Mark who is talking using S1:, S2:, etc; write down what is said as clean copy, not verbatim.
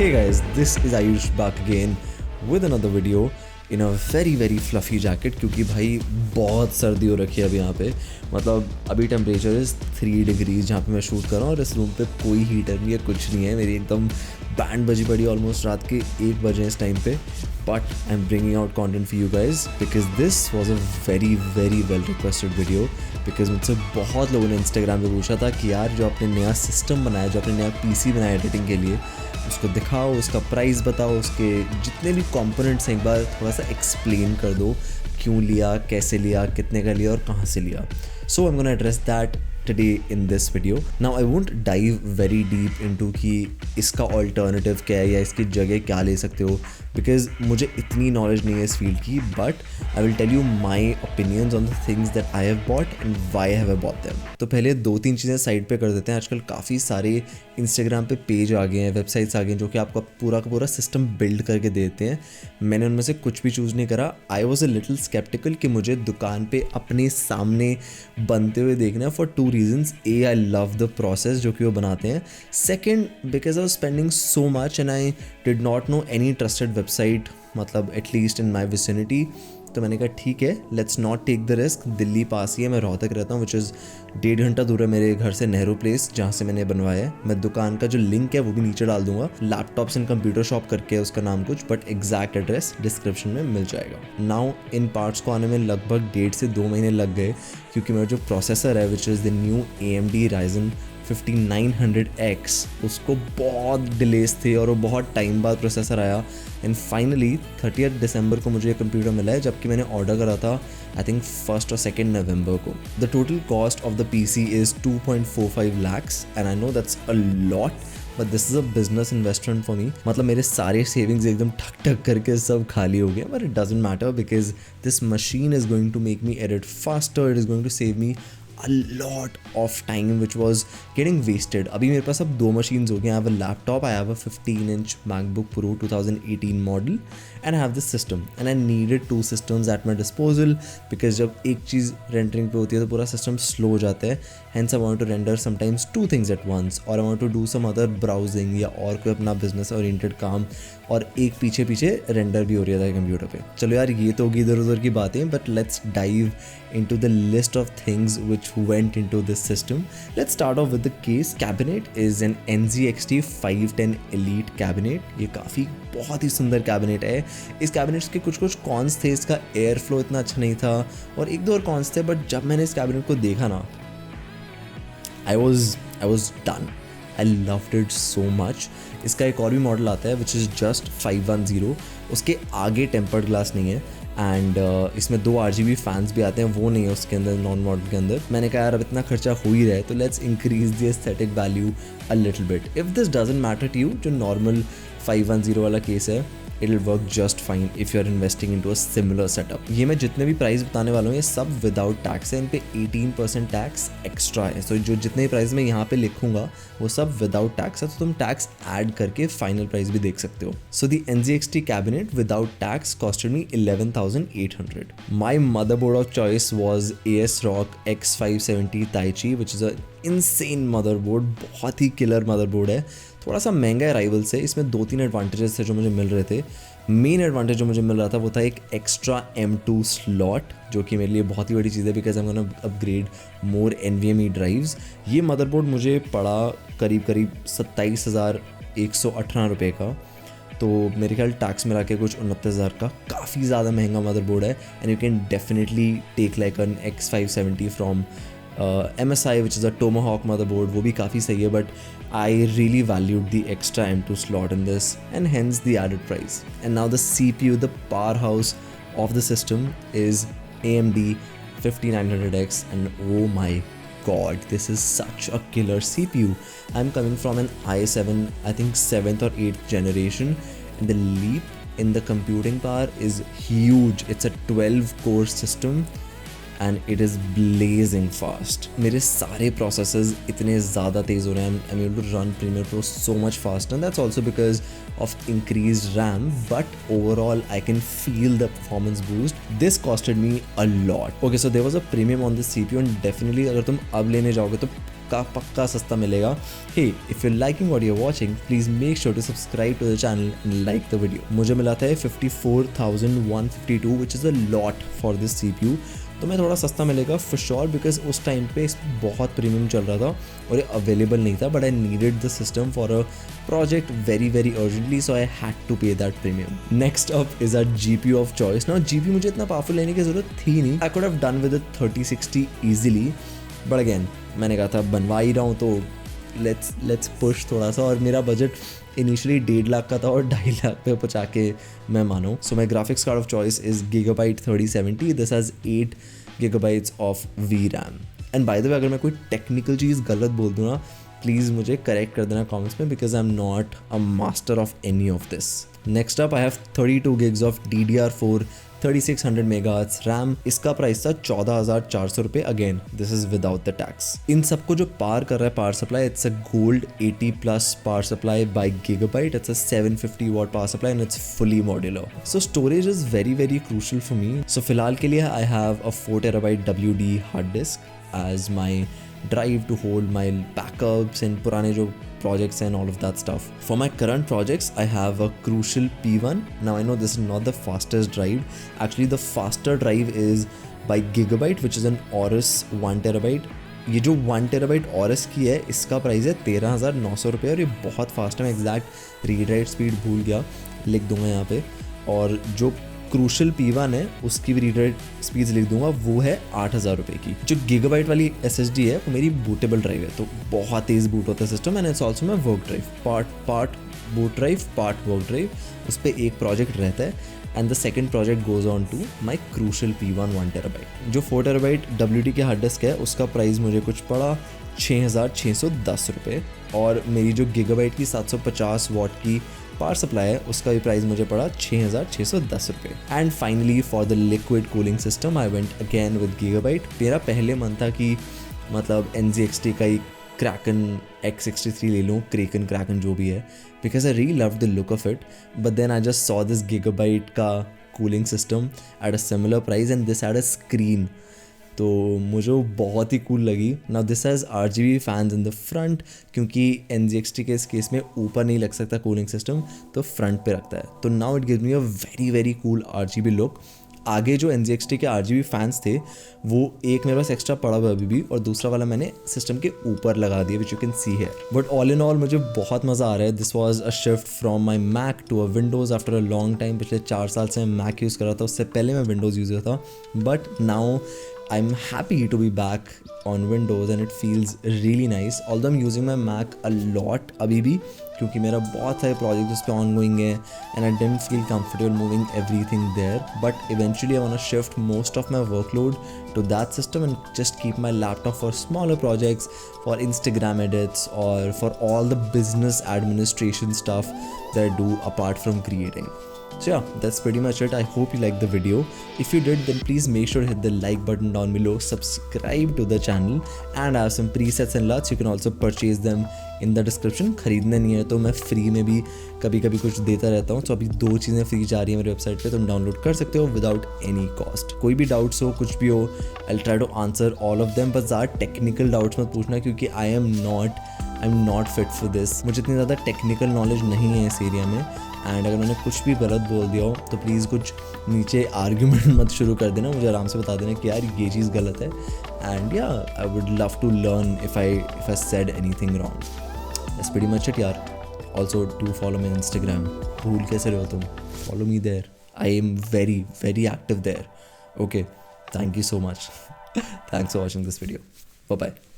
S1: Hey guys, this is Ayush back again with another video in a very fluffy jacket क्योंकि भाई बहुत सर्दी हो रखी है अभी यहाँ पे। मतलब अभी टेम्परेचर इज़ 3 डिग्रीज जहाँ पे मैं शूट कर रहा हूँ और इस रूम पे कोई हीटर नहीं है, कुछ नहीं है। मेरी एकदम बैंड बजी पड़ी ऑलमोस्ट रात के 1 बजे इस टाइम पे। But I am bringing out content for you guys because this was a very well requested video. Because मुझसे बहुत लोगों ने इंस्टाग्राम पे पूछा था कि यार जो आपने नया सिस्टम बनाया, जो आपने नया पीसी बनाया एडिटिंग के लिए, उसको दिखाओ, उसका प्राइस बताओ, उसके जितने भी कंपोनेंट्स हैं एक बार थोड़ा सा एक्सप्लेन कर दो, क्यों लिया, कैसे लिया, कितने का लिया और कहाँ से लिया। So I am gonna address that today in this video. Now I won't dive very deep into कि इसका alternative क्या है या इसकी जगह क्या ले सकते हो because मुझे इतनी knowledge नहीं है इस field की, but I will tell you my opinions on the things that I have bought and why have I bought them. तो पहले 2-3 चीज़ें साइड पे कर देते हैं। आजकल काफ़ी सारे Instagram पे पेज आ गए हैं, वेबसाइट्स आ गए हैं जो कि आपका पूरा का पूरा सिस्टम बिल्ड करके देते हैं। मैंने उनमें से कुछ भी चूज़ नहीं करा। I was a little sceptical कि मुझे दुकान पे अपने सामने बनते हुए देखना है for 2 reasons. A, I love the process जो कि वो बनाते हैं. Second, because I was spending so much and I did not know any trusted website, मतलब at least in my vicinity. तो मैंने कहा ठीक है, let's not take the risk. Delhi पास ही है, मैं रोहतक रहता हूँ, विच इज़ 1.5 घंटा दूर है मेरे घर से, नेहरू प्लेस जहाँ से मैंने बनवाया है। मैं दुकान का जो लिंक है वो भी नीचे डाल दूंगा, लैपटॉप्स एंड कंप्यूटर शॉप करके है उसका नाम कुछ, बट एग्जैक्ट एड्रेस डिस्क्रिप्शन में मिल जाएगा। नाउ इन पार्ट्स को आने में लगभग 1.5 से 2 महीने लग गए क्योंकि मेरा जो प्रोसेसर है which is the new AMD Ryzen 5900X, उसको बहुत डिलेस थे और वो बहुत टाइम बाद प्रोसेसर आया। एंड फाइनली 30 दिसंबर को मुझे ये कंप्यूटर मिला है, जबकि मैंने ऑर्डर करा था आई थिंक 1 और 2 नवंबर को। The total cost of the PC is 2.45 lakhs and I know that's a lot, but this is a business investment for me. मतलब मेरे सारे सेविंग्स एकदम ठक करके सब खाली हो गए, but it doesn't matter because this machine is going to make me edit faster, it is going to save me a lot of time which was getting wasted. अभी मेरे पास अब 2 machines हो गए। I have a laptop, I have a 15-inch MacBook Pro 2018 model and I have this system and I needed 2 systems at my disposal because जब एक चीज़ rendering पे होती है तो पूरा सिस्टम स्लो हो जाता है। Hence I want to render sometimes 2 things at once or I want to do some other browsing या और कोई अपना business oriented काम, और एक पीछे रेंडर भी हो रहा था कंप्यूटर पे। चलो यार ये तो होगी इधर उधर की बातें, but let's dive into the list of things which went into this system. Let's start off with the case. Cabinet is an NZXT 510 Elite cabinet. ये काफ़ी बहुत ही सुंदर कैबिनेट है। इस कैबिनेट्स के कुछ कॉन्स थे, इसका एयर फ्लो इतना अच्छा नहीं था और 1-2 और कॉन्स थे, बट जब मैंने इस कैबिनेट को देखा ना, I was done. I loved it so much. इसका एक और भी मॉडल आता है विच इज़ जस्ट 510, उसके आगे टेम्पर्ड ग्लास नहीं है एंड इसमें 2 RGB फैंस भी आते हैं, वो नहीं है उसके अंदर नॉन मॉडल के अंदर। मैंने कहा यार अब इतना खर्चा हो ही रहा है तो let's increase the aesthetic value a little bit. If this doesn't matter to you, जो नॉर्मल 510 वाला केस है, it will work just fine if you are investing into a similar setup. ये मैं जितने भी प्राइस बताने वाला हूँ ये सब विदाउट टैक्स है, इन पे 18% टैक्स एक्स्ट्रा है। सो जो जितने प्राइस मैं यहाँ पे लिखूंगा वो सब विदाउट टैक्स है, तो तुम टैक्स ऐड करके फाइनल प्राइस भी देख सकते हो। So the NZXT cabinet without tax costed me 11,800. My motherboard of choice was ASRock X570 Taichi which is a insane motherboard, बहुत ही किलर मदरबोर्ड है। थोड़ा सा महंगा है राइवल से। इसमें 2-3 एडवांटेजेस थे जो मुझे मिल रहे थे। मेन एडवांटेज जो मुझे मिल रहा था वो था एक एक्स्ट्रा M2 स्लॉट, जो कि मेरे लिए बहुत ही बड़ी चीज़ है because I am gonna upgrade more NVMe drives. ये मदरबोर्ड मुझे पड़ा करीब 27,118 रुपये का, तो मेरे ख्याल टैक्स मिला के कुछ 29,000 का। काफ़ी ज़्यादा महंगा मदरबोर्ड है and you can definitely take like an X570 from MSI which is a Tomahawk motherboard, वो भी काफ़ी सही है, but I really valued the extra M2 slot in this and hence the added price. And now the CPU, the powerhouse of the system is AMD 5900X and oh my god, this is such a killer CPU. I'm coming from an i7, I think 7th or 8th generation, and the leap in the computing power is huge. It's a 12 core system and it is blazing fast. मेरे सारे processes इतने ज़्यादा तेज़ हो रहे हैं, I'm able to run Premiere Pro so much faster, and that's also because of increased RAM, but overall I can feel the performance boost. This costed me a lot. Okay, so there was a premium on the CPU and definitely अगर तुम अब लेने जाओगे तो पक्का पक्का सस्ता मिलेगा। Hey if you liking what you are watching please make sure to subscribe to the channel and like the video. मुझे मिला था 54,152 which is a lot for this CPU, तो मैं थोड़ा सस्ता मिलेगा फॉर श्योर बिकॉज उस टाइम पे बहुत प्रीमियम चल रहा था और ये अवेलेबल नहीं था, but I needed the system for a project very very urgently, so I had to pay that premium. Next up is our GPU of choice. Now GPU मुझे इतना पावरफुल लेने की ज़रूरत थी नहीं, I could have done with a 3060 easily, but again मैंने कहा था बनवा ही रहा हूँ तो let's push थोड़ा सा, और मेरा बजट इनिशियली 1.5 लाख का था और 2.5 लाख पे पहुँचा के मैं मानूँ। So my graphics card of choice is Gigabyte 3070. This has 8 GB of VRAM. And by the way अगर मैं कोई टेक्निकल चीज़ गलत बोल दूँ ना, प्लीज़ मुझे करेक्ट कर देना कमेंट्स में, because I am not a master of any of this. Next up I have 32 gigs of DDR4 3600 MHz RAM. इसका प्राइस था 14,400 रुपये। Again this is without the tax. इन सबको जो पार कर रहा है power supply, it's a gold 80+ power supply by Gigabyte. It's a 750 watt power supply and it's fully modular. So storage is very very crucial for me. सो फिलहाल के लिए I have a 4 TB WD hard disk as my drive to hold my backups and purane jo projects and all of that stuff. For my current projects, I have a Crucial P1. Now I know this is not the fastest drive. Actually, the faster drive is by Gigabyte, which is an Aorus 1 TB. ये जो 1 TB Aorus की है, इसका price है 13,900 रुपये और ये बहुत फास्ट है। मैं एग्जैक्ट रीड राइट स्पीड भूल गया, लिख दूंगा यहाँ पे। और जो क्रूशल P1 है उसकी भी रीड राइट स्पीड्स लिख दूंगा, वो है 8,000 रुपये की। जो Gigabyte वाली SSD है वो मेरी बूटेबल ड्राइव है, तो बहुत तेज़ बूट होता है system. And it's also my work drive, part boot drive part work drive. उस पर एक प्रोजेक्ट रहता है and the second project goes on to my crucial P1 1 TB। जो 4 TB WD की हार्ड डिस्क है उसका प्राइस मुझे कुछ पड़ा 6,610 रुपये, और मेरी जो Gigabyte की 750 वाट की पावर सप्लाई है उसका भी प्राइस मुझे पड़ा 6,610 रुपये। And finally for the liquid cooling system I went again with Gigabyte. मेरा पहले मन था कि मतलब NZXT का ही Kraken X63 ले लूँ, Kraken जो भी है, because I really love the look of it. But then I just saw this Gigabyte का cooling system at a similar price and this had a screen, तो मुझे वो बहुत ही कूल लगी। Now this has RGB fans in the front, क्योंकि NZXT के इस केस में ऊपर नहीं लग सकता कूलिंग सिस्टम, तो फ्रंट पे रखता है। तो now it gives me a very very cool RGB look. आगे जो NZXT के RGB फैंस थे वो एक मेरे पास एक्स्ट्रा पड़ा हुआ अभी भी, और दूसरा वाला मैंने सिस्टम के ऊपर लगा दिया, विच यू कैन सी है। बट ऑल इन ऑल मुझे बहुत मज़ा आ रहा है। This was a shift from my Mac to a Windows after a long time. पिछले 4 साल से मैं मैक यूज़ कर रहा था, उससे पहले मैं विंडोज़ यूज़ करता था, but now I'm happy to be back on Windows and it feels really nice. Although I'm using my Mac a lot अभी भी, क्योंकि मेरा बहुत सारे प्रोजेक्ट उस पर ongoing है and I didn't feel comfortable moving everything there. But eventually I want to shift most of my workload to that system and just keep my laptop for smaller projects, for Instagram edits, or for all the business administration stuff that I do apart from creating. So yeah, that's pretty much it. I hope you liked the video. If you did, then please make sure to hit the like button down below, subscribe to the channel, and I have some presets and LUTs. You can also purchase them in the description. खरीदने नहीं है तो मैं free में भी कभी कभी कुछ देता रहता हूँ। तो अभी 2 चीज़ें फ्री जा रही है मेरे वेबसाइट पे, तुम डाउनलोड कर सकते हो विदाउट एनी कॉस्ट। कोई भी डाउट्स हो, कुछ भी हो, I try to answer all of them. बस ज़्यादा टेक्निकल डाउट्स मत पूछना, क्योंकि I am not fit for this. मुझे इतनी ज़्यादा टेक्निकल नॉलेज नहीं है इस एरिया में, एंड अगर मैंने कुछ भी गलत बोल दिया हो तो प्लीज़ कुछ नीचे आर्ग्यूमेंट मत शुरू कर देना, मुझे आराम से बता देना कि यार ये चीज़ गलत है। And yeah I would love to learn if I said anything wrong. That's pretty much it यार। Also do follow me Instagram. भूल कैसे रहे हो तुम? Follow me there, I am very very active there. Okay, thank you so much. Thanks for watching this video. Bye bye.